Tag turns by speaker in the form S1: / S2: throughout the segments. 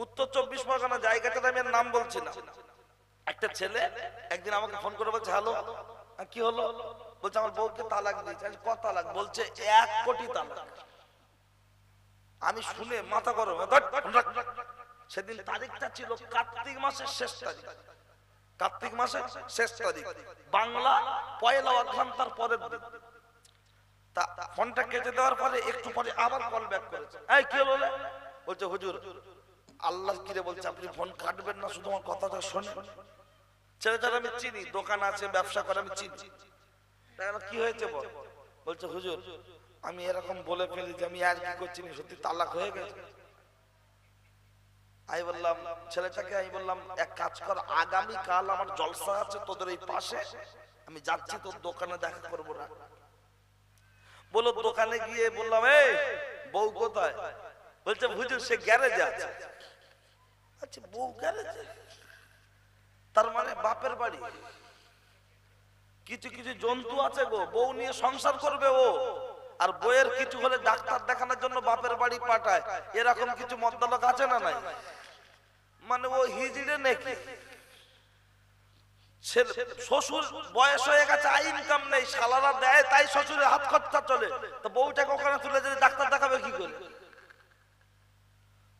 S1: উত্তর 24 পরগনা জায়গাটার আমি নাম বলছি না। একটা ছেলে একদিন আমাকে ফোন করে বলছে, হ্যালো কি হলো? বলছে আমার বউকে তালাক দিয়েছে। কত তালাক? বলছে 1 কোটি তালাক। আমি শুনে মাথা গরম। সেদিন তারিখটা ছিল কার্তিক মাসের শেষ তারিখ, কার্তিক মাসের শেষ তারিখ, বাংলা পয়লা অঘ্রান তার পরের দিন। তা ফোনটা কেটে দেওয়ার পরে একটু পরে আবার কল ব্যাক করেছে। এই কি হলো? বলছে হুজুর আল্লাহ কিরে বলছে আপনি ফোন কাটবেন না, শুধু আমার কথাটা শোনেন। ছেলেটার আমি চিনি, দোকান আছে, ব্যবসা করে, আমি চিনি। কি হয়েছে বল? বলছে হুজুর আমি এরকম বলে ফেলি যে আমি আর কি করছি না, সত্যি তালাক হয়ে গেছে। আমি বললাম ছেলেটাকে, আমি বললাম এক কাজ কর, আগামী কাল আমার জলসা আছে তোদের এই পাশে, আমি যাচ্ছি তোর দোকানে দেখা করবো না। বলো দোকানে গিয়ে বললাম এই বউ কোথায়? বলছে হুজুর সে গ্যারেজে আছে। আচ্ছা বউ গ্যারেজে, তার মানে বাপের বাড়ি। কিছু কিছু জন্তু আছে গো, বউ নিয়ে সংসার করবে ও, আর বউয়ের কিছু হলে ডাক্তার দেখানোর জন্য বাপের বাড়ি পাঠায়। এরকম কিছু মদ্দালক আছে না নাই? মানে ও হিজড়ে নাকি? শ্বশুর বয়স হয়ে গেছে, ইনকাম নেই, শালারা দেয় তাই শ্বশুরের হাত খরচা চলে। তো বউটাকে ওখানে তুলে যদি ডাক্তার দেখাবে কি করে?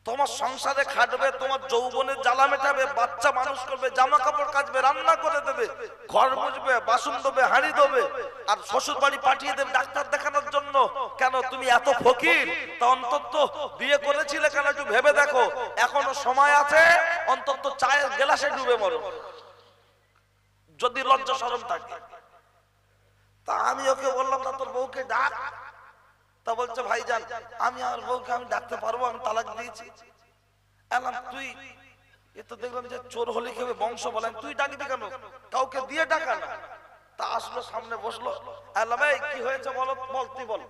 S1: তোমার সংসারে খাটবে, তোমার যৌবনের জ্বালা মেটাবে, বাচ্চা মানুষ করবে, জামা কাপড় কাচবে, রান্না করে দেবে, ঘর মুছবে, বাসন দেবে, হাঁড়ি দেবে, আর শ্বশুর বাড়ি পাঠিয়ে দেবে ডাক্তার দেখানোর জন্য। কেন তুমি এত ফকির? তা অন্তত বিয়ে করেছিলে কেন একটু ভেবে দেখো, এখনো সময় আছে, অন্তত চায়ের গ্লাসে ডুবে মরো যদি লজ্জা শরম থাকে। তা আমি ওকে বললাম তা তোর বউকে ডাক। তা বলছে ভাইজান আমি আমার বউকে আমি ডাকতে পারবো, আমি তালাক দিয়েছি। এলাম তুই এ তো দেখলাম যে চোর হলে কেবে বংশ বলেন, তুই ডাকবি কেন? কাউকে দিয়ে ডাকা না। তা আসলো সামনে বসলো, এলাম এই কি হয়েছে বলো, বল তুই বল।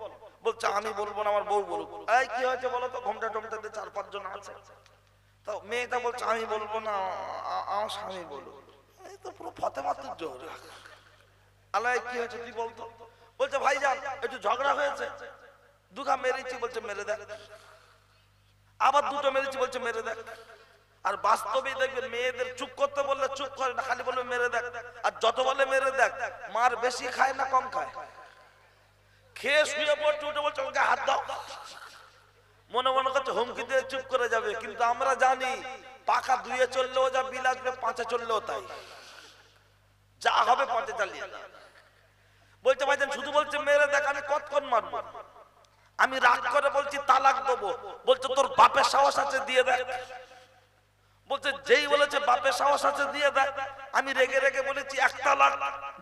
S1: বলছে আমি বলবো না, আমার বউ বলুক। এই কি হয়েছে বলো তো, ঘুমটা টমটা দিয়ে 4-5 জন আছে। তো মেয়েটা বলছে আমি বলবো না, আমার স্বামী বলুক। এই তো পুরো ফতেমাতুর জোর। আল্লাহ কি হয়েছে তুই বলতো? বলছে ভাইজান একটু ঝগড়া হয়েছে, দুঘা মেরেছি, বলছে মেরে দেখ। আবার দুটো মেরেছি, বলছে মেরে দেখ। আর বাস্তবে দেখবেন মেয়েদের চুপ করতে বললে চুপ করে না, খালি বলবে মেরে দেখ। আর যত বলে মেরে দেখ, মার বেশি খায় না কম খায়? খেয়ে শুয়ে পড়ছে, উঠে বলছে ওকে হাত দাও। মনে মনে করছে হুমকি দিয়ে চুপ করে যাবে, কিন্তু আমরা জানি পাকা 2-এ চললেও যা বিল আসবে, 5-এ চললেও তাই। যা হবে 5-এ চালিয়ে না। বলছে ভাইজান শুধু বলছে মেরে দেখ, আমি কতক্ষণ মারবো? আমি রাগ করে বলছি তালাক দেবো। বলছে তোর বাপের সাহস আছে দিয়ে দেখ। বলছে যেই বলেছে বাপের সাহস আছে দিয়ে দেখ, আমি রেগে রেগে বলেছি 1 তালাক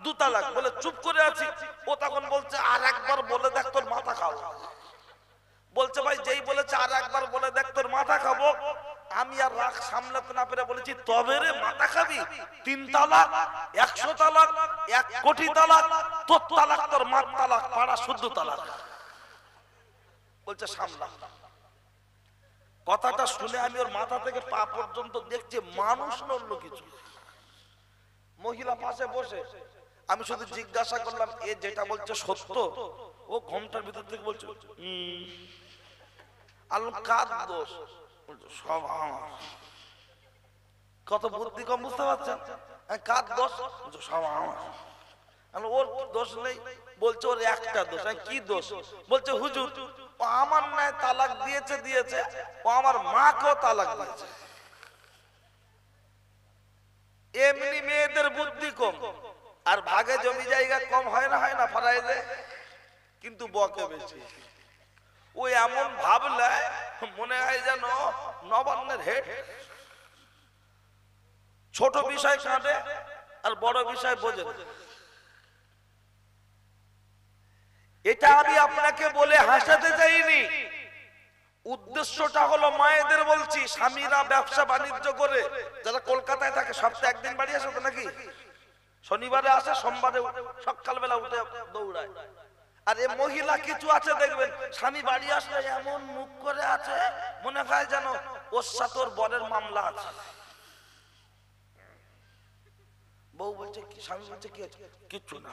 S1: 2 তালাক, বলে চুপ করে আছি। ও তখন বলছে আর একবার বলে দেখ তোর মাথা খাবো। বলছে ভাই যেই বলেছে আর একবার বলে দেখ তোর মাথা খাবো। আমি আর রাগ সামলাতে না পেরে বলেছি তবে রে মাথা খাবি? 3 তালাক, 100 তালাক, 1 কোটি তালাক, তোর তালাক তোর মার তালাক, পাড়া শুদ্ধ তালাক। বলছে সামলা। কথাটা শুনে আমি ওর মাথা থেকে পা পর্যন্ত দেখছি মানুষ না অন্য কিছু। মহিলা পাশে বসে, আমি শুধু জিজ্ঞাসা করলাম এ যেটা বলছে সত্য? ও ঘোমটার ভিতর থেকে বলছে আল্লাহ কার দোষ? সব আমার। কত বুদ্ধি কম, বুঝতে পারছেন? কার দোষ? সব আমার। ওর দোষ নেই, বলছে ওর একটা দোষ। কি দোষ? বলছে হুজুর ও আমার ন্যায় তালাক দিয়েছে দিয়েছে, ও আমার মাকেও তালাক দিয়েছে। এমনি মেয়েদের বুদ্ধি কম, আর ভাগে জমি জায়গা কম হয় না, হয় না ফারাইজে, কিন্তু বকে বেশি। ও এমন ভাবলে মনে হয় যেন নবান্নের হেড। ছোট বিষয় কাঁদে আর বড় বিষয় বোঝে না। এটা আমি আপনাকে বলে হাসাতে চাইনি, উদ্দেশ্যটা হলো মায়েদের বলছি। স্বামীরা ব্যবসা বাণিজ্য করে, যারা কলকাতায় থাকে সপ্তাহে একদিন বাড়ি আসে তো নাকি, শনিবারে আসে, সোমবারে সকালবেলা উঠে দৌড়ায়। আর এ মহিলা কিছু আছে দেখবেন, স্বামী বাড়ি আসলে এমন মুখ করে আছে মনে হয় যেন ওর সাথে ওর বরের মামলা আছে। বউ বলছে কি, স্বামী বলছে কি আছে? কিচ্ছু না।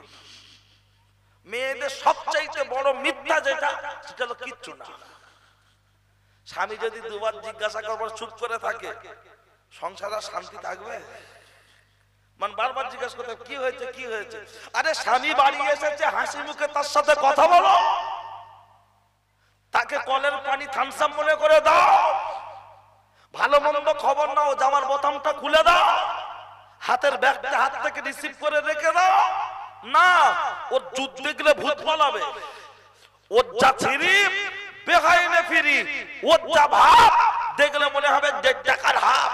S1: মেয়েদের সবচাইতে বড় মিথ্যা যেটা, সেটা হলো কিচ্ছু না। স্বামী যদি দুবার জিজ্ঞাসা করবার চুপ করে থাকে, সংসার আর শান্তি থাকবে? মানে বারবার জিজ্ঞাসা করতে কি হয়েছে কি হয়েছে? আরে স্বামী বাড়ি এসেছে, হাসি মুখে তার সাথে কথা বলো, তাকে কলের পানি থামস আপ মনে করে দাও, ভালো মন্দ খবর নাও, জামার বোতামটা খুলে দাও, হাতের ব্যাগটা হাত থেকে রিসিভ করে রেখে দাও। না, ওর যুদ্ধ দেখলে ভূত পালাবে, ওর যা ছিরি বেহাইনে ফিরি, ওর যা ভাব দেখলে মনে হবে টাকার হাত।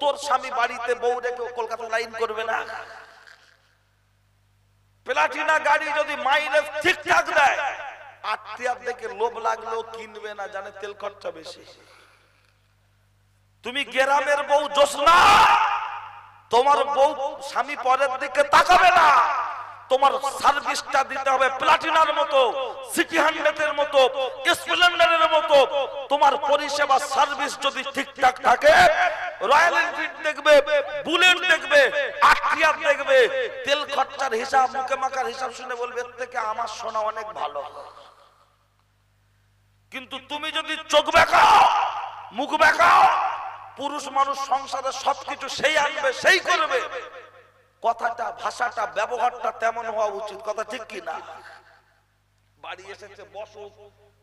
S1: তোর স্বামী বাড়িতে বউ রেখে কলকাতা লাইন করবে না? প্লাটিনা গাড়ি যদি মাইলেজ ঠিকঠাক দেয়, আত্মীয় দেখে লোভ লাগলেও কিনবে না, জানে তেল খরচা বেশি। তুমি গ্রামের বউ জোসনা, তোমার বউ স্বামী পরের দিকে তাকাবে না, তোমার সার্ভিসটা দিতে হবে প্লাটিনার মতো, সিটি হান্ড্রেডের মতো, স্প্লেন্ডারের মতো। তোমার পরিষেবা সার্ভিস যদি ঠিকঠাক থাকে, রয়্যাল এনফিল্ড দেখবে, বুলেট দেখবে, আটটিয়ার দেখবে, তেল খরচার হিসাব, মুখে মাখার হিসাব শুনে বলবে এর থেকে আমার সোনা অনেক ভালো। কিন্তু তুমি যদি চোখ বেঁকাও, মুখ বেঁকাও, পুরুষ মানুষ সংসারে সবকিছু সেই আনবে সেই করবে, কথাটা ভাষাটা ব্যবহারটা তেমন হওয়া উচিত। কথা ঠিক কি না? বাড়ি এসেছে, বসুক,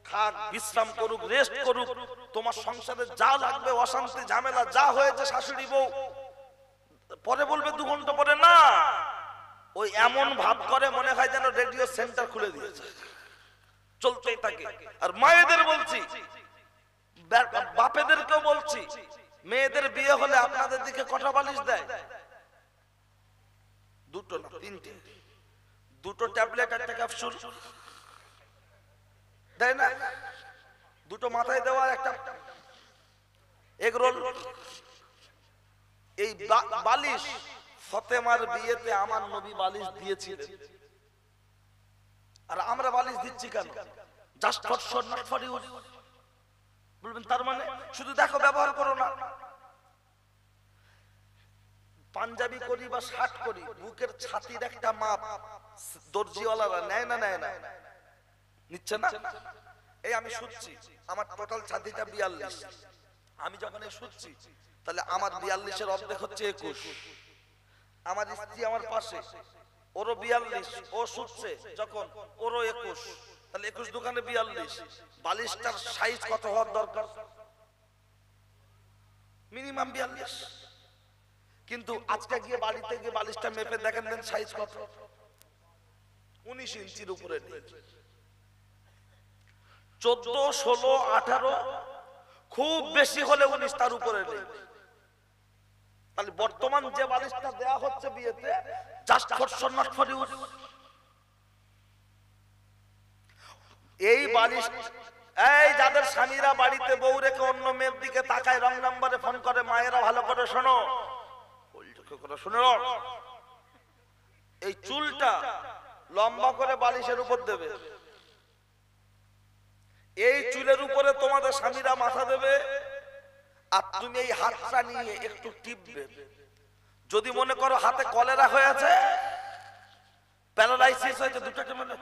S1: খাক, বিশ্রাম করুক, রেস্ট করুক, তোমার সংসারে যা লাগবে অশান্তি ঝামেলা যা হয়েছে শাশুড়ি বউ পরে বলবে 2 ঘন্টা পরে না। ওই এমন ভাব করে মনে হয় যেন রেডিও সেন্টার খুলে দিয়েছে, চলতেই থাকে। আর মায়েদের বলছি, বাপেদেরকেও বলছি, মেয়েদের বিয়ে হলে আপনাদের দিকে কটা বালিশ দেয়? 2টো না 3টে, 2টো ট্যাবলেট একটা ক্যাপসুল দেয় না? 2টো মাথায় দেওয়া, একটা এগ রোল। এই বালিশ ফাতেমার বিয়েতে আমার নবী বালিশ দিয়েছিলেন, আর আমরা বালিশ দিচ্ছি কেন? Just for shot, not for use. বলবেন তার মানে শুধু দেখো ব্যবহার করো না। পাঞ্জাবি করি বা শার্ট করি, বুকের ছাতির একটা মাপ দর্জিওয়ালারা নেয় না? নেয় না? নিচ্ছে না? এই আমি শুচ্ছি, আমার টোটাল ছাতিটা 42, আমি যখন এই শুচ্ছি তাহলে আমার 42-এর অর্ধেক হচ্ছে 21। আমার স্ত্রী আমার পাশে, ওরও 42, ও শুচ্ছে যখন, ওরও 21, তাহলে 21 দোকানে 42। বালিশটার সাইজ কত হওয়ার দরকার? মিনিমাম 42। কিন্তু আজকে গিয়ে বাড়িতে গিয়ে বালিশটা মেপে দেখেন দেন সাইজ কত? 19 ইঞ্চির উপরে নেই। 14, 16, 18, খুব বেশি হলে 19, তার উপরে নেই। তাহলে বর্তমান যে বালিশটা দেয়া হচ্ছে বিয়েতে, just for shot, not for use. এই বালিশ, এই যাদের স্বামীরা বাড়িতে বউ রেখে অন্য মেয়ের দিকে তাকায়, রং নাম্বারে ফোন করে, মায়েরা ভালো করে শোনো, এই চুলটা লম্বা করে বালিশের উপর দেবে, এই চুলের উপরে তোমাদের স্বামীরা মাথা দেবে, আর তুমি এই হাতটা নিয়ে একটু টিপবে। যদি মনে করো হাতে কলেরা হয়েছে, প্যারালাইসিস হয়েছে, দুটো মানে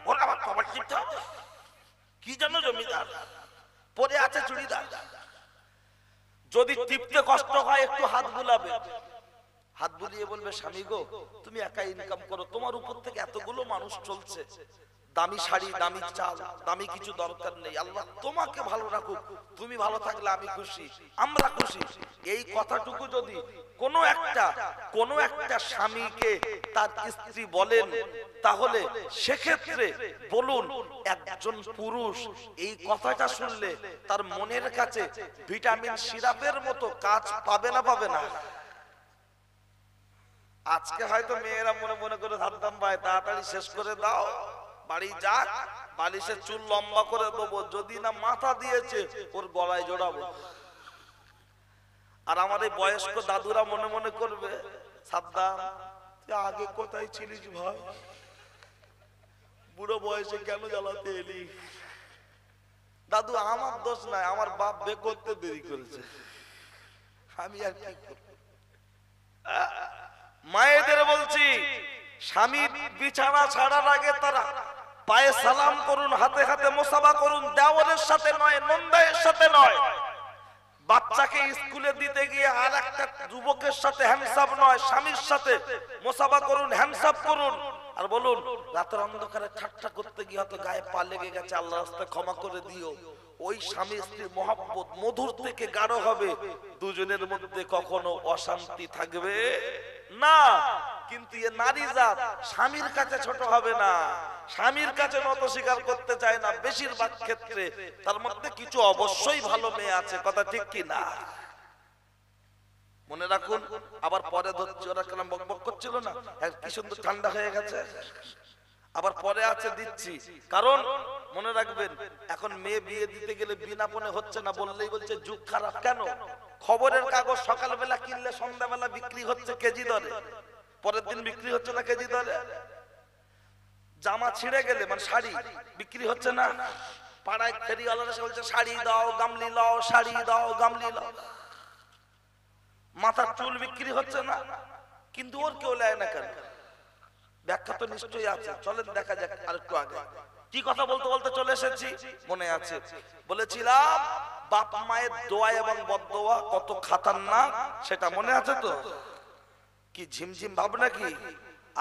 S1: ওরা আবার কবার টিপতে হবে কি জানো? জমিদার পরে আছে চুড়িদার। যদি টিপতে কষ্ট হয় একটু হাত বুলাবে, হাত বুলিয়ে বলবে স্বামী গো তুমি একা ইনকাম করো, তোমার উপর থেকে এতগুলো মানুষ চলছে, দামি শাড়ি, দামি চাল, দামি কিছু দরকার নেই, আল্লাহ তোমাকে ভালো রাখুক, তুমি ভালো থাকলে আমি খুশি, আমরা খুশি। এই কথাটুকু যদি কোনো একটা স্বামীকে তার স্ত্রী বলেন, তাহলে সেক্ষেত্রে বলুন একজন পুরুষ এই কথাটা শুনলে তার মনের কাছে ভিটামিন সিরাপের মতো কাজ পাবে না? পাবে না? আজকে হয়তো মেয়েরা মনে মনে করে ধারদাম ভাই তাড়াতাড়ি শেষ করে দাও, বাড়ি যাক, বালিশের চুল লম্বা করে দেবো, যদি না মাথা দিয়েছে ওর গলায় জড়াবো। আর আমার এই বয়স্ক দাদুরা মনে মনে করবে সাদ্দাম তুই আগে কোথায় ছিলিস ভাই, বুড়ো বয়সে কেন জ্বালাতে এলি? দাদু আমার দোষ নাই, আমার বাপ বে করতে দেরি করেছে, আমি আর কি করব? মায়েদের বলছি, স্বামী বিছানা ছাড়ার আগে তারা পায়ে সালাম করুন, হাতে হাতে মুসাফা করুন, দেওরের সাথে নয়, নন্দায়ের সাথে নয়। বাচ্চাকে স্কুলে দিতে গিয়ে আর একটা যুবকের সাথে হ্যান্ডসাপ নয়, স্বামীর সাথে মুসাফা করুন, হ্যান্ডসাপ করুন। আর বলুন রাতের অন্ধকারে ঠাট্টা করতে গিয়ে হয়তো গায়ে পা লেগে গেছে, আল্লাহর রাস্তায় ক্ষমা করে দিও। ওই স্বামী স্ত্রীর মহব্বত মধুর থেকে গাঢ় হবে, দুজনের মধ্যে কখনো অশান্তি থাকবে না। কিন্তু এ নারী জাত স্বামীর কাছে ছোট হবে না, স্বামীর কাছে নত স্বীকার করতে চায় না বেশিরভাগ ক্ষেত্রে। তার মধ্যে কিছু অবশ্যই ভালো মেয়ে আছে, কথা ঠিক কি না? মনে রাখুন। আবার পরে ধরছি, ওরা কেন বকবক করছিল না, কি সুন্দর ঠান্ডা হয়ে গেছে। আবার পরে আছে দিচ্ছি, কারণ মনে রাখবেন এখন মেয়ে বিয়ে দিতে গেলে বিনা পণে হচ্ছে না, বললেই বলছে যুগ খারাপ। কেন? খবরের কাগজ সকালবেলা কিনলে সন্ধ্যাবেলা বিক্রি হচ্ছে কেজি দরে, পরের দিন বিক্রি হচ্ছে না কেজি দরে। জামা ছিঁড়ে গেলে মানে শাড়ি বিক্রি হচ্ছে না, পাড়ায় ফেরিওয়ালারা বলছে শাড়ি দাও গামলি লাও, শাড়ি দাও গামলি লাও। মাথার চুল বিক্রি হচ্ছে না, কিন্তু ওর কেউ নেয় না কেন? ব্যাখ্যা তো নিশ্চয়ই আছে, চলেন দেখা যাক আরেকটু আগে। কি কথা বলতে বলতে চলে এসেছি, মনে আছে বলেছিলাম বাপ মায়ের দোয়া এবং বদদোয়া কত খাতারনাক, সেটা মনে আছে তো? কি ঝিমঝিম ভাব নাকি?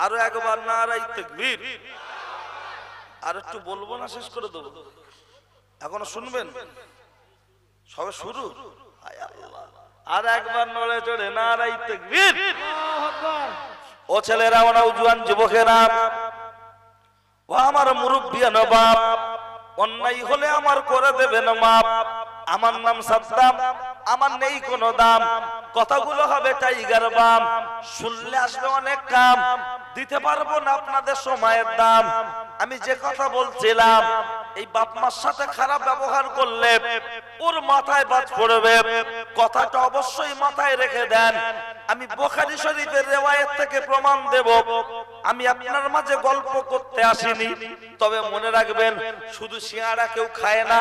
S1: আরো একবার নারাই তাকবীর। আর একটু বলবো না শেষ করে দেবো? এখনো শুনবেন? সবে শুরু। আর একবার নড়ে চড়ে নারাই তাকবীর। ও ছেলেরা, ও নওজোয়ান যুবকেরা, ও আমার মুরব্বিয়ান বাপ, অন্যায় হলে আমার করে দেবেন মাপ। আমার নাম সাদ্দাম, আমার নেই কোনো দাম, কথাগুলো হবে টাইগার বাম, শুনলে আসবে অনেক কাম, দিতে পারবো না আপনাদের সময়ের দাম। আমি যে কথা বলছিলাম, এই বাপ মার সাথে খারাপ ব্যবহার করলে ওর মাথায় বাজ পড়বে, কথাটা অবশ্যই মাথায় রেখে দেন। আমি বুখারী শরীফের রিওয়ায়াত থেকে প্রমাণ দেব, আমি আপনার মাঝে গল্প করতে আসিনি। তবে মনে রাখবেন, শুধু সিঙ্গাড়া কেউ খায় না,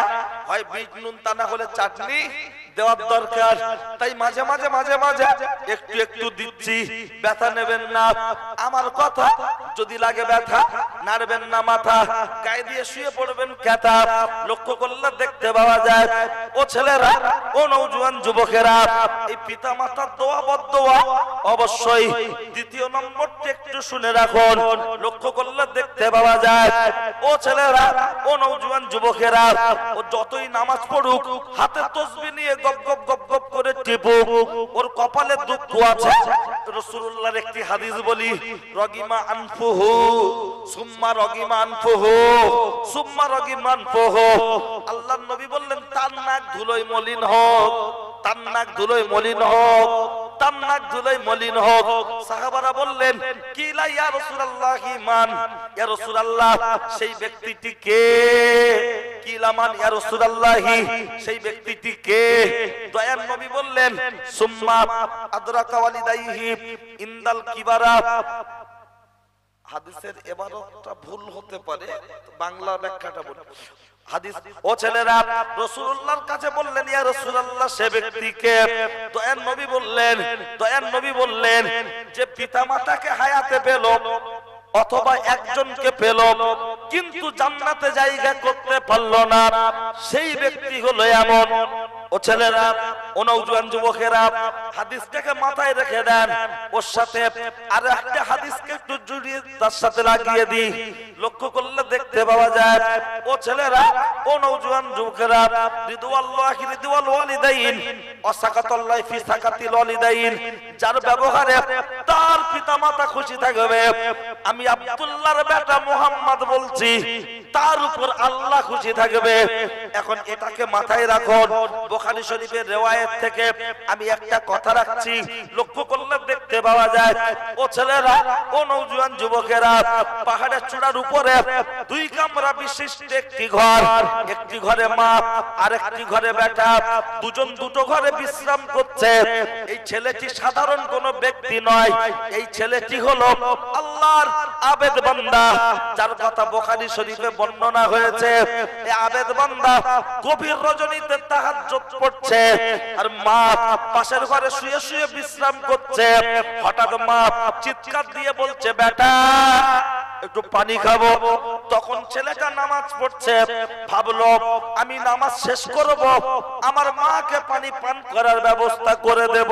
S1: হয় বিট নুন তা না হলে চাটনি দেওয়ার দরকার। তাই মাঝে মাঝে মাঝে মাঝে একটু একটু দিচ্ছি, ব্যথা নেবেন না। আমার কথা যদি লাগে ব্যথা, নাড়বেন না মাথা, গায়ে দিয়ে শুয়ে পড়বেন ক্যাথা। লক্ষ্য করলে দেখতে পাওয়া যায়, ও ছেলেরা, ও নওজোয়ান যুবকেরা, এই পিতা মাতার দোয়া বদদোয়া অবশ্যই। দ্বিতীয় নম্বরটা একটু শুনে রাখুন, লক্ষ্য করলে দেখতে পাওয়া যায়, ও ছেলেরা, ও নওজোয়ান যুবকেরা, ও যতই নামাজ পড়ুক, হাতে তাসবিহ নিয়ে গপ গপ গপ গপ করে টিপুক, ওর কপালে দুঃখ আছে। রাসূলুল্লাহর একটি হাদিস বলি, রগিমা আনফুহু সুম্মা রগিমা আনফুহু সুম্মা রগিমা আনফুহু। আল্লাহর নবী বললেন, তার নাক ধুলোয় মলিন হোক, তার নাক ধুলোয় মলিন হোক, তার নাক ধুলোয় মলিন হোক। সাহাবারা বললেন, কি লা ইয়া রাসূলুল্লাহ, মান ইয়া রাসূলুল্লাহ, সেই ব্যক্তিটি কে? কি লামান ইয়া রাসূলুল্লাহ, সেই ব্যক্তিটি কে? দয়ার নবী বললেন, সুম্মা আদরাকা ওয়ালিদাইহি ইনদাল কিবারা। হাদিসের ইবারতটা ভুল হতে পারে, বাংলা ব্যাখ্যাটা বলি। হাদিস, ও ছেলেরা, রাসূলুল্লাহর কাছে বললেন, ইয়া রাসূলুল্লাহ, সে ব্যক্তিকে? দয়ার নবী বললেন যে পিতামাতাকে হায়াতে পেল অথবা একজনকে পেল কিন্তু জান্নাতে জায়গা করতে পারলো না, সেই ব্যক্তি হলো এমন। ও ছেলেরা, ও নওজোয়ান যুবকেরা, হাদিসটাকে মাথায় রেখে দেন। ওর সাথে আর একটা হাদিসকে একটু জুড়িয়ে তার সাথে লাগিয়ে দিই, লক্ষ্য করলে দেখতে পাওয়া যায়, ও ছেলেরা, ও নওজোয়ান যুবকেরা, রিদওয়াল্লাহি রিদওয়াল ওয়ালিদাইন ওয়া সাকাতুল্লাহি ফি সাকাতিল ওয়ালিদাইন, যার ব্যবহারে তার পিতামাতা খুশি থাকবে, আমি আব্দুল্লাহর বেটা মুহাম্মদ বলছি, তার উপর আল্লাহ খুশি থাকবে। এখন এটাকে মাথায় রাখুন, বুখারী শরীফের রিওয়ায়াত থেকে আমি একটা কথা রাখছি, লক্ষ্য করলে দেখতে পাওয়া যায়, ও ছেলেরা, ও নওজোয়ান যুবকেরা, পাহাড়ের চূড়ার উপরে দুই কামরা বিশিষ্ট একটি ঘর, একটি ঘরে মা আর একটি ঘরে বেটা, দুজন দুটো ঘরে বিশ্রাম করছে। এই ছেলেটি সাধারণ কোনো ব্যক্তি নয়, এই ছেলেটি হলো আল্লাহর আবেদ বান্দা, যার কথা বুখারী শরীফে বর্ণনা হয়েছে। এই আবেদ বান্দা গভীর রজনীতে তাহাজ্জুদ পড়ছে, আর মা পাশের ঘরে শুয়ে শুয়ে বিশ্রাম করছে। হঠাৎ মা চিৎকার দিয়ে বলছে, বেটা একটু পানি খাবো। তখন ছেলেটা নামাজ পড়ছে, ভাবলো আমি নামাজ শেষ করব, আমার মাকে পানি পান করার ব্যবস্থা করে দেব।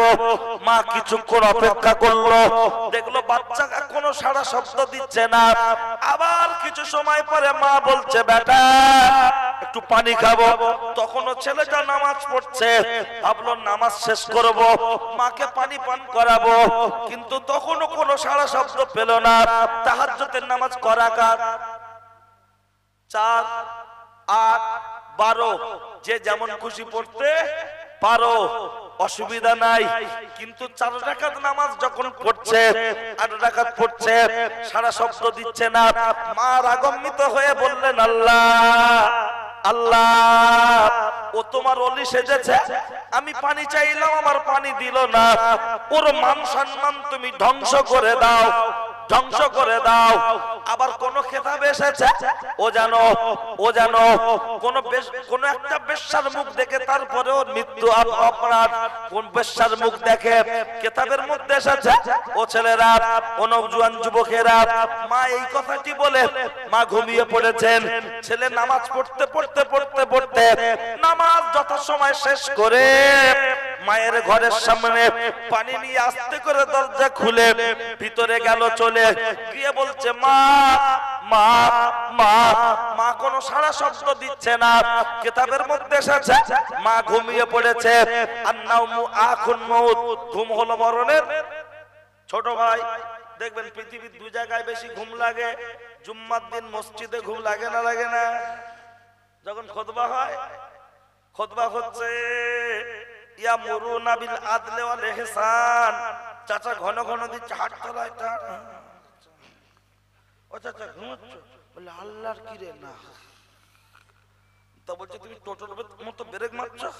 S1: মা কিছুক্ষণ অপেক্ষা করলো, দেখলো বাচ্চা কোনো সাড়া শব্দ দিচ্ছে না। আবার কিছু সময় পরে মা বলছে বেটা একটু পানি খাবো। তখনও ছেলেটা নামাজ পড়ছে, ভাবলো নামাজ শেষ করব, মাকে পানি পান করাবো, কিন্তু তখনও কোনো সাড়া শব্দ পেল না। তাহাজ্জুদের নামাজ করা কার? 4, 8, 12 যে যেমন খুশি পড়তে পারো, অসুবিধা নাই। কিন্তু 4 রাকাত নামাজ যখন পড়ছে, 8 রাকাত পড়ছে, সারা শব্দ দিচ্ছে না। মা রাগান্বিত হয়ে বললেন আল্লাহ আল্লাহ, ও তোমার ওলি সেজেছে, আমি পানি চাইলাম আমার পানি দিল না, ওর মান সম্মান তুমি ধ্বংস করে দাও, ধ্বংস করে দাও। আবার কোন খেতাব এসেছে, ও জানো কোন একটা বেশ্যার মুখ দেখে তারপরেও মৃত্যু অপরাধ। কোন বেশ্যার মুখ দেখে কিতাবের মধ্যে এসেছে, ও ছেলেরা, ও নওজোয়ান যুবকেরা, মা এই কথাটি বলে মা ঘুমিয়ে পড়েছেন। ছেলে নামাজ পড়তে পড়তে পড়তে পড়তে নামাজ যথাসময় শেষ করে মায়ের ঘরের সামনে পানি নিয়ে আস্তে করে দরজা খুলে ভিতরে গেল, চলে গিয়ে বলছে মা মা মা মা কোনো সাড়া শব্দ দিচ্ছে না। কিতাবের মধ্যে এসেছে মা ঘুমিয়ে পড়েছে। আন-নাওমু আখুন মাউত, ঘুম হলো মরণের ছোট ভাই। দেখবেন পৃথিবীর 2 জায়গায় বেশি ঘুম লাগে, জুম্মার দিন মসজিদে ঘুম লাগে না লাগে না? যখন খুতবা হয়, খুতবা হচ্ছে ইয়ামুরুনা বিল আদলি ওয়াল ইহসান, চাচা ঘন ঘন দিচ্ছে হাত তোলা, এটা ও চাচা ঘুমোচ্ছ, বলে আল্লাহর কি রে না, তা বলছে তুমি টোটোর মতো ব্রেক মারছো,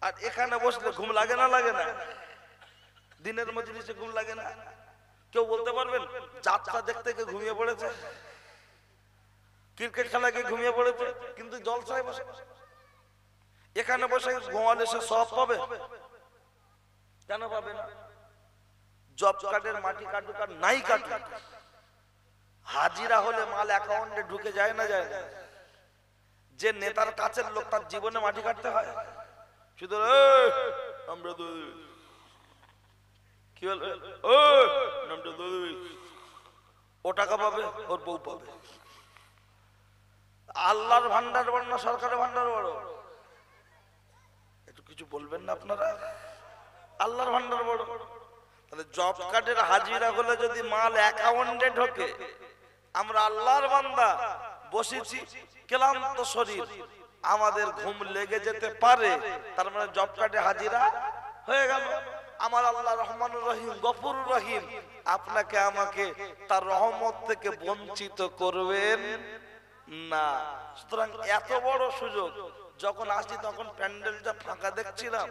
S1: আর এখানে বসলে ঘুম লাগে না লাগে না? দিনের মজলিসে ঘুম লাগে না? কেউ বলতে পারবেন যাত্রা দেখতে গিয়ে ঘুমিয়ে পড়েছে, ক্রিকেট খেলা গিয়ে ঘুমিয়ে পড়েছে, কিন্তু জলসায় বসে, এখানে বসে ঘুমালে সে সব পাবে? কেন পাবে না? জব কার্ডের মাটি কাটুক আর নাই কাটুক, হাজিরা হলে মাল অ্যাকাউন্টে ঢুকে যায় না যায় না? যে নেতার কাছের লোক তার জীবনে মাটি কাটতে হয়? শুধু আমরা কি বলবে, ও টাকা পাবে, ওর বউ পাবে। আল্লাহর ভান্ডার বড় না সরকারের ভান্ডার বড়? একটু কিছু বলবেন না আপনারা? আল্লাহর ভান্ডার বড়। তাহলে জব কার্ডের হাজিরা হলে যদি মাল অ্যাকাউন্টে ঢোকে, আমরা আল্লাহর বান্দা বসেছি ক্লান্ত শরীর, আমাদের ঘুম লেগে যেতে পারে, তার মানে জব কার্ডে হাজিরা হয়ে গেল। আমার আল্লাহ রহমানুর রহিম গফুরুর রহিম আপনাকে আমাকে তার রহমত থেকে বঞ্চিত করবেন না। সুতরাং এত বড় সুযোগ যখন আসি তখন প্যান্ডেলটা ফাঁকা দেখছিলাম,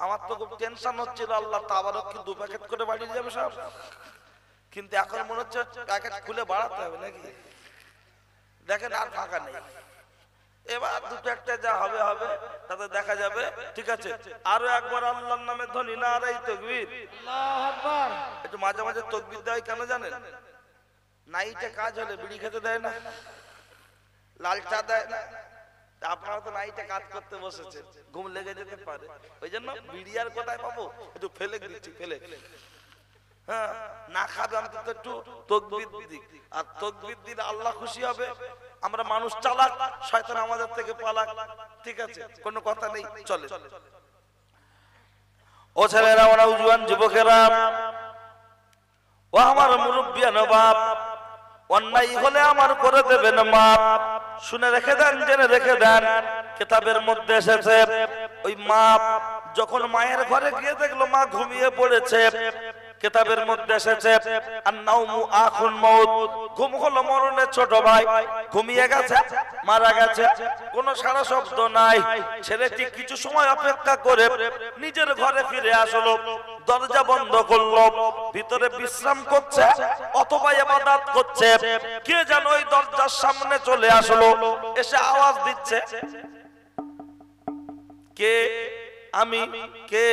S1: আমার তো খুব টেনশন হচ্ছিল, আল্লাহ তাবারক কি 2 প্যাকেট করে বাড়িয়ে যাবে সব, কিন্তু এখন মনে হচ্ছে প্যাকেট খুলে বাড়াতে হবে নাকি? দেখেন আর ফাঁকা নেই, এবার 2 একটা যা হবে হবে, তাতে দেখা যাবে। ঠিক আছে, আরো একবার আল্লাহর নামে ধ্বনি নারায়ে তাকবীর, আল্লাহু আকবার। একটু মাঝে মাঝে তাকবীর দেয় কেন জানেন? নাইটে কাজ হলে বিড়ি খেতে দেয় না, লাল চা দেয় না, আপনারা তো নাইটে কাজ করতে বসেছেন, ঘুম লেগে যেতে পারে, ওই জন্য বিড়ি আর কোথায় পাবো, একটু ফেলে দিচ্ছি, ফেলে হ্যাঁ না খাবে অন্তত একটু তাকবীর দিক, আর তাকবীর দিলে আল্লাহ খুশি হবে। আমরা মানুষ চালাক, শয়তান আমাদের থেকে পালাক। ঠিক আছে, কোনো কথা নেই, চলে। ও ছেলেরা, ও নওজোয়ান যুবকেরা, ও আমার মুরব্বিয়ান বাপ, অন্যায় হলে আমার করে দেবেন মাপ। শুনে রেখে দেন, জেনে রেখে দেন, কিতাবের মধ্যে এসেছে ওই মা যখন মায়ের ঘরে গিয়ে দেখলো মা ঘুমিয়ে পড়েছে, কিতাবের মধ্যে এসেছে আন-নাওমু আখুন মাউত, ঘুম হলো মরণের ছোট ভাই, ঘুমিয়ে গেছে, মারা গেছে, কোনো সারা শব্দ নাই। ছেলেটি কিছু সময় অপেক্ষা করে নিজের ঘরে ফিরে আসলো, দরজা বন্ধ করলো, ভিতরে বিশ্রাম করছে অথবা ইবাদত করছে। কে যেন ওই দরজার সামনে চলে আসলো, এসে আওয়াজ দিচ্ছে, কে? আমি কে,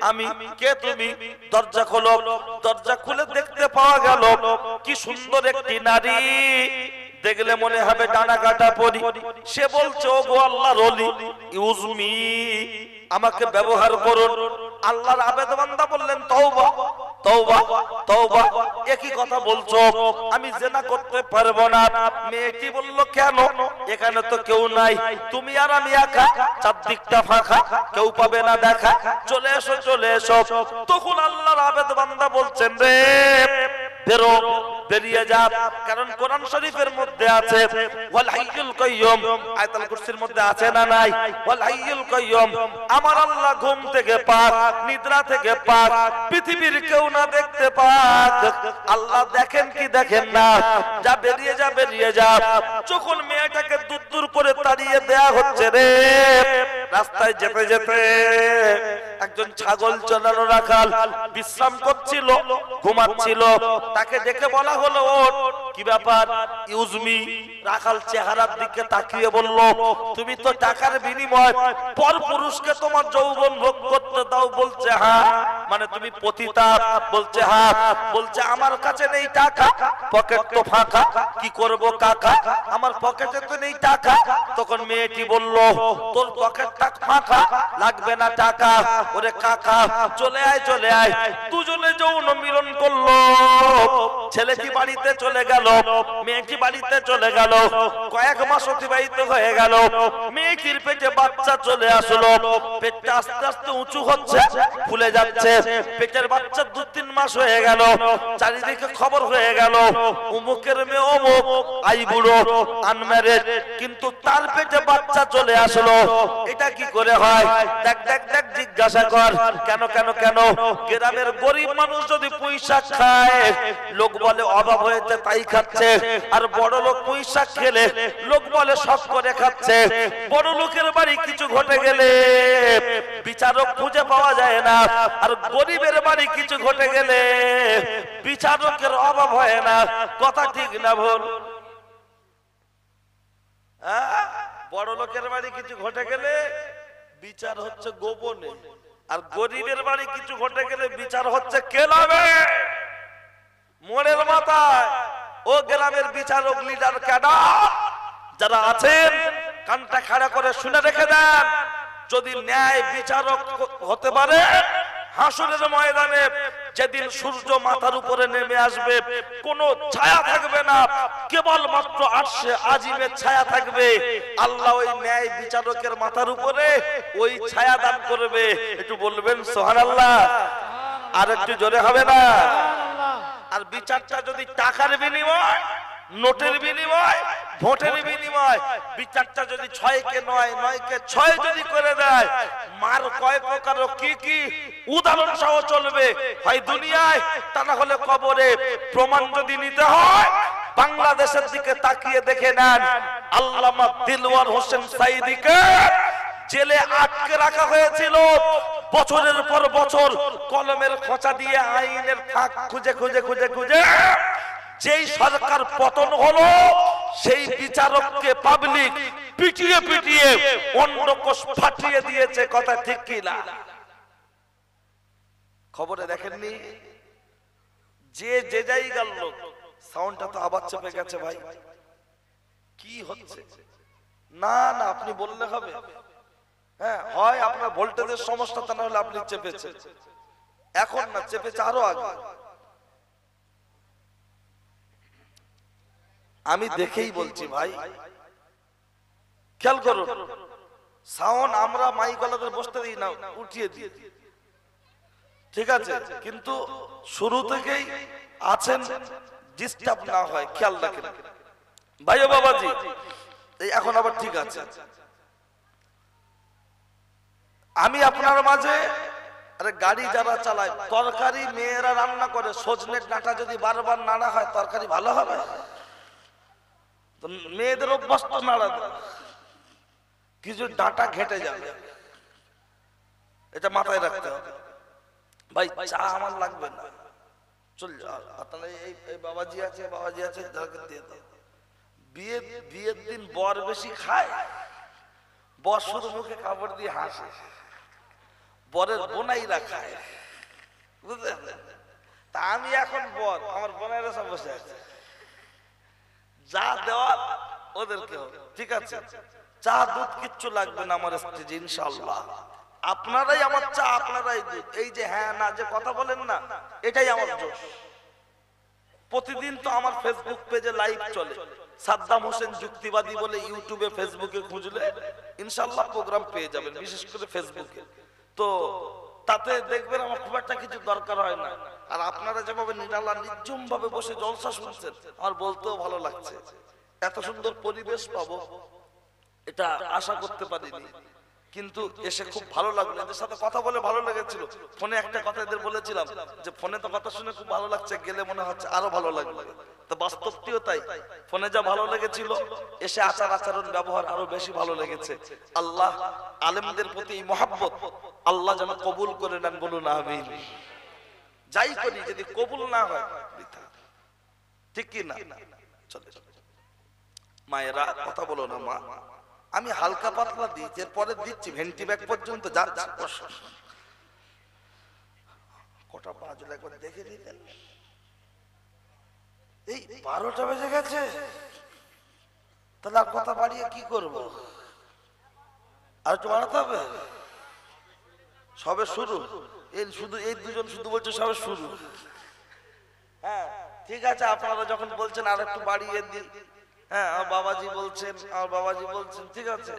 S1: আমি কে তুমি? দরজা খোলো। দরজা খুলে দেখতে পাওয়া গেল কি সুন্দর একটি নারী, দেখলে মনে হবে ডানা কাটা পরি। সে বলছে, ও গো আল্লাহর ওলি, ইউজমি, আমাকে ব্যবহার করুন। আল্লাহর আবেদ বান্দা বললেন, তওবা তওবা তওবা, একই কথা বলছো, আমি জিনা করতে পারবো না। মেয়েটি বলল, কেন? এখানে তো কেউ নাই, তুমি আর আমি একা, চারদিকটা ফাঁকা, কেউ পাবে না দেখা, চলে এসো চলে এসো। তখন আল্লাহর আবেদ বান্দা বলছেন, রে বেরো, বেরিয়ে যা, কারণ কোরআন শরীফের মধ্যে আছে ওয়াল হাইয়ুল কাইয়ুম, আয়াতুল কুরসির মধ্যে আছে না নাই? ওয়াল হাইয়ুল কাইয়ুম, আমার আল্লাহ ঘুম থেকে পাক, নিদ্রা থেকে পাক, পৃথিবীর কেউ না দেখতে পাক। আল্লাহ দেখেন কি দেখেন না? যা বেরিয়ে যা, বেরিয়ে যা। যখন মেয়েটাকে দূর দূর করে তাড়িয়ে দেয়া হচ্ছে, রে রাস্তায় যেতে যেতে একজন ছাগল চড়ানো রাখাল বিশ্রাম করছিল, ঘুমাচ্ছিল, তাকে দেখে বলা হলো, ওঠ, কি ব্যাপার? ইউজমি, রাখাল চেহারার দিকে তাকিয়ে বলল, তুমি তো টাকার বিনিময় পর পুরুষকে তোমার যৌবন ভোগ করতে দাও। বলছে, হ্যাঁ। মানে তুমি পতিতা? বলছে, হ্যাঁ। বলছে, আমার কাছে নেই টাকা, পকেট তো ফাঁকা, কি করব কাকা, আমার পকেটে তো নেই টাকা। তখন মেয়েটি বলল, তোর পকেটটা ফাঁকা, লাগবে না টাকা। ওরে কাকা, চলে আয় চলে আয়। দুজনে যৌন মিলন করলো। ছেলেটি বাড়িতে চলে গেল, মেয়েটি বাড়িতে চলে গেল। কয়েক মাস অতিবাহিত হয়ে গেল, মেয়েটির পেটে বাচ্চা চলে আসলো। পেটটা আস্তে আস্তে উঁচু হচ্ছে, ফুলে যাচ্ছে। পেটের বাচ্চা 2-3 মাস হয়ে গেল, চারিদিকে খবর হয়ে গেল, অমুকের মেয়ে অমুক, আই বুড়ো, আনম্যারেড, কিন্তু তার পেটে বাচ্চা চলে আসলো। এটা কি করে হয়? দেখ দেখ দেখ, জিজ্ঞাসা কর, কেন কেন কেন? গ্রামের গরিব মানুষ যদি পুঁইশাক খায়, লোক বলে অভাব হয়েছে তাই খাচ্ছে, আর বড় লোক পুঁইশাক খেলে লোক বলে শখ করে খাচ্ছে। বড় লোকের বাড়ি কিছু ঘটে গেলে বিচারক খুঁজে পাওয়া যায় না, আর গরিবের বাড়ি কিছু ঘটে গেলে বিচারকের অভাব হয় না। কথা ঠিক না ভুল? বড় লোকের বাড়ি কিছু ঘটে গেলে বিচার হচ্ছে গোপনে, আর গরিবের বাড়ি কিছু ঘটে গেলে বিচার হচ্ছে কেলাবে, মোড়ের মাথায়। ও গ্রামের বিচারক, লিডার, ক্যাডার যারা আছেন, কানটা খাড়া করে শুনে রেখে দেন। যদি ন্যায় বিচারক হতে পারে, হাসরের ময়দানে যেদিন সূর্য মাথার উপরে নেমে আসবে, কোনো ছায়া থাকবে না, কেবল মাত্র আরশে আজিমের ছায়া থাকবে। আল্লাহ ওই ন্যায় বিচারকের মাথার উপরে ওই ছায়া দান করবে। একটু বলবেন সুবহানাল্লাহ? আর একটু জোরে হবে না? আর বিচারটা যদি টাকার বিনিময়, নোটের বিনিময়, ভোটের বিনিময়, বিচারটা যদি 6কে 9, 9কে 6 যদি করে দেয়, মার কয় প্রকার কি কি উদাহরণ সহ চলবে, হয় দুনিয়ায়, তা না হলে কবরে। প্রমাণ যদি নিতে হয়, বাংলাদেশের দিকে তাকিয়ে দেখে নেন। আল্লামা দিলওয়ার হোসেন সাইদিকে জেলে আটকে রাখা হয়েছিল, বছরের পর বছর কলমের খোঁচা দিয়ে আইনের ফাঁক খুঁজে খুঁজে খুঁজে খুঁজে। যেই সরকার পতন হলো, সেই বিচারককে পাবলিক পিটিয়ে পিটিয়ে অন্ডকোষ ফাটিয়ে দিয়েছে। কথা ঠিক কি না? খবরে দেখেননি? যে যে জায়গার লোক, সাউন্ডটা তো আবার চেপে গেছে ভাই, কি হচ্ছে? না না, আপনি বললে হবে? হ্যাঁ, হয় আপনার ভোল্টেজের সমস্যা, তা না হলে আপনি চেপেছেন। এখন না, চেপেছে আরো আগে। আমি দেখেই বলছি ভাই, খেয়াল করুন। সাউন্ড আমরা মাইকওয়ালাদের বসতে দিই না, উঠিয়ে দিই, ঠিক আছে, কিন্তু শুরু থেকেই আছেন, ডিস্টার্ব না হয়, খেয়াল রাখেন ভাই ও বাবাজি। এই এখন আবার ঠিক আছে। আমি আপনার মাঝে, আরে গাড়ি যারা চালায়, তরকারি মেয়েরা রান্না করে, সজনের ডাঁটা যদি বারবার নাড়া হয়, তরকারি ভালো হবে? মেয়েদের অভ্যাস তো নাড়া, কিছু ডাঁটা ঘেটে যাবে, এটা মাথায় রাখতে হবে। ভাই চা আমার লাগবে না, চল আপনারা এই বাবাজি আছে, বাবাজি আছে, দিয়ে দাও। বিয়ের দিন বর বেশি খায়, বর শুধু মুখে কাপড় দিয়ে হাসে, বরের বোনাইরা খায়, বুঝলেন? তা আমি এখন বর, আমার বোনাইরা সব বসে আছে, যা দেওয়ার ওদেরকে হবে, ঠিক আছে? চা দুধ কিচ্ছু লাগবে না আমার স্ত্রী, ইনশাআল্লাহ। আপনারাই আমার চা, আপনারাই দুধ। এই যে হ্যাঁ না যে কথা বলেন না, এটাই আমার জোশ। প্রতিদিন তো আমার ফেসবুক পেজে লাইভ চলে, সাদ্দাম হোসেন যুক্তিবাদী বলে ইউটিউবে ফেসবুকে খুঁজলে ইনশাআল্লাহ প্রোগ্রাম পেয়ে যাবেন, বিশেষ করে ফেসবুকে। তো তাতে দেখবেন আমার খুব একটা কিছু দরকার হয় না। আর আপনারা যেভাবে নিরালা নির্জম ভাবে বসে জলসা শুনছেন, আমার বলতেও ভালো লাগছে। এত সুন্দর পরিবেশ পাবো এটা আশা করতে পারিনি, কিন্তু এসে খুব ভালো লাগলো। এদের সাথে কথা বলে ভালো লেগেছিল। ফোনে একটা কথা এদের বলেছিলাম যে ফোনে তো কথা শুনে খুব ভালো লাগছে, গেলে মনে হচ্ছে আরো ভালো লাগবে। তো বাস্তবটিও তাই, ফোনে যা ভালো লেগেছিল এসে আচার আচরণ ব্যবহার আরো বেশি ভালো লেগেছে। আল্লাহ আলেমদের প্রতি এই মহাব্বত আল্লাহ যেন কবুল করে নেন, বলুন আমিন। যাই করি যদি কবুল না হয় বৃথা, ঠিক কি না? চলে মায়েরা কথা বলো না মা, আমি হালকা পাতলা দিচ্ছি, এরপরে দিচ্ছি ভেন্টি ব্যাগ পর্যন্ত যাচ্ছে। কটা বাজলে একবার দেখে দিতেন? এই 12টা বেজে গেছে, তাহলে আর কথা বাড়িয়ে কি করব? আর একটু বাড়াতে হবে? সবে শুরু, এই শুধু এই দুজন শুধু বলছে সবে শুরু। হ্যাঁ ঠিক আছে, আপনারা যখন বলছেন আর একটু বাড়িয়ে দিন। হ্যাঁ আমার বাবাজি বলছেন, আমার বাবাজি বলছেন, ঠিক আছে।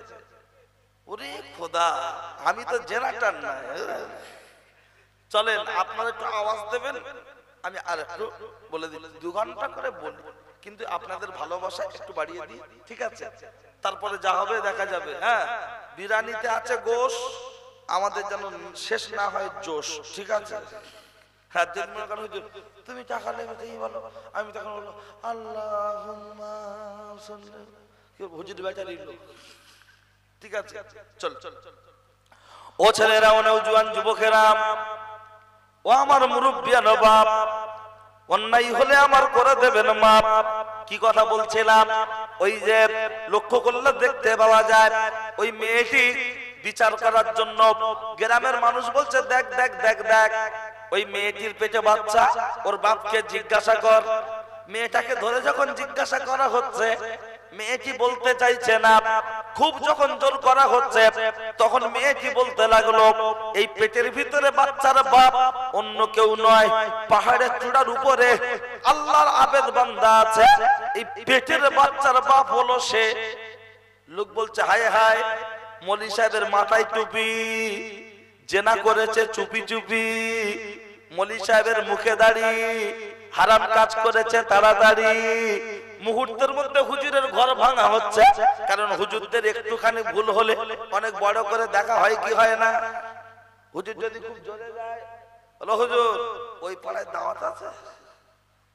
S1: ওরে খোদা, আমি তো জেনারেটর না। চলেন আপনারা একটু আওয়াজ দেবেন, আমি আর একটু বলে দিই, 2 ঘন্টা করে বলি, কিন্তু আপনাদের ভালোবাসা একটু বাড়িয়ে দিই, ঠিক আছে? তারপরে যা হবে দেখা যাবে। হ্যাঁ বিরিয়ানিতে আছে গোশ, আমাদের যেন শেষ না হয় জোশ, ঠিক আছে? হ্যাঁ তুমি টাকা নেবে বলো, আমি তখন বলবো আল্লাহুম্মা সাল্লি, হুজুর বেচারি লোক, ঠিক আছে? চল চল। ও ছেলেরা, ও নওজোয়ান যুবকেরা, ও আমার মুরব্বিয়ান বাপ, অন্যায় হলে আমার করে দেবেন মাপ। কি কথা বলছিলাম? ওই যে লক্ষ্য করলে দেখতে পাওয়া যায় ওই মেয়েটি বিচার করার জন্য গ্রামের মানুষ বলছে দেখ দেখ দেখ দেখ, ওই মেয়েটির পেটে বাচ্চা, ওর বাপকে জিজ্ঞাসা কর। মেয়েটাকে ধরে যখন জিজ্ঞাসা করা হচ্ছে, মেয়েটি বলতে চাইছে না। খুব যখন জোর করা হচ্ছে, তখন মেয়েটি বলতে লাগলো এই পেটের ভিতরে বাচ্চার বাপ অন্য কেউ নয়, পাহাড়ের চূড়ার উপরে আল্লাহর আবেদ বান্দা আছে, এই পেটের বাচ্চার বাপ হলো সে। লোক বলছে হায় হায়, মৌলভী সাহেবের মাথায় টুপি, জেনা করেছে চুপি চুপি, মৌলভী সাহেবের মুখে দাড়ি, হারাম কাজ করেছে তাড়াতাড়ি। মুহূর্তের মধ্যে হুজুরের ঘর ভাঙা হচ্ছে, কারণ হুজুরদের একটুখানি ভুল হলে অনেক বড় করে দেখা হয় কি হয় না? হুজুর যদি খুব জোরে যায়, বলো হুজুর ওই পাড়ায় দাওয়াত আছে,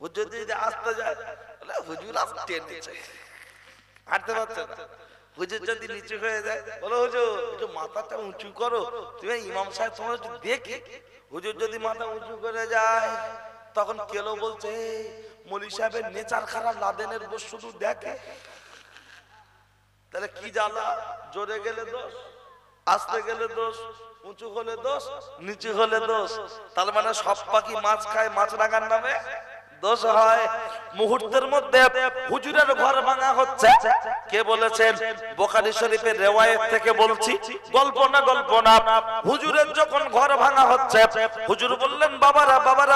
S1: হুজুর যদি আসতে যায়, বলে হুজুর আসতে নিচে হাঁটতে পারছে না। হুজুর যদি নিচু হয়ে যায়, বলো হুজুর একটু মাথাটা উঁচু করো, তুমি ইমাম সাহেব তোমার একটু দেখে। হুজুর যদি মাথা উঁচু করে যায়, তখন কেলো বলছে মৌলভী সাহেবের নেচার খারাপ, লাদেনের বস শুধু দেখে। তাহলে কি জ্বালা, জোরে গেলে দোষ, আসতে গেলে দোষ, উঁচু হলে দোষ, নিচু হলে দোষ। তার মানে সব পাখি মাছ খায়, মাছ রাঙার নামে দোষ হয়। মুহূর্তের মধ্যে হুজুরের ঘর ভাঙা হচ্ছে। কে বলেছেন? বুখারী শরীফের রিওয়ায়াত থেকে বলছি, গল্প না গল্প না। হুজুরের যখন ঘর ভাঙা হচ্ছে, হুজুর বললেন বাবারা বাবারা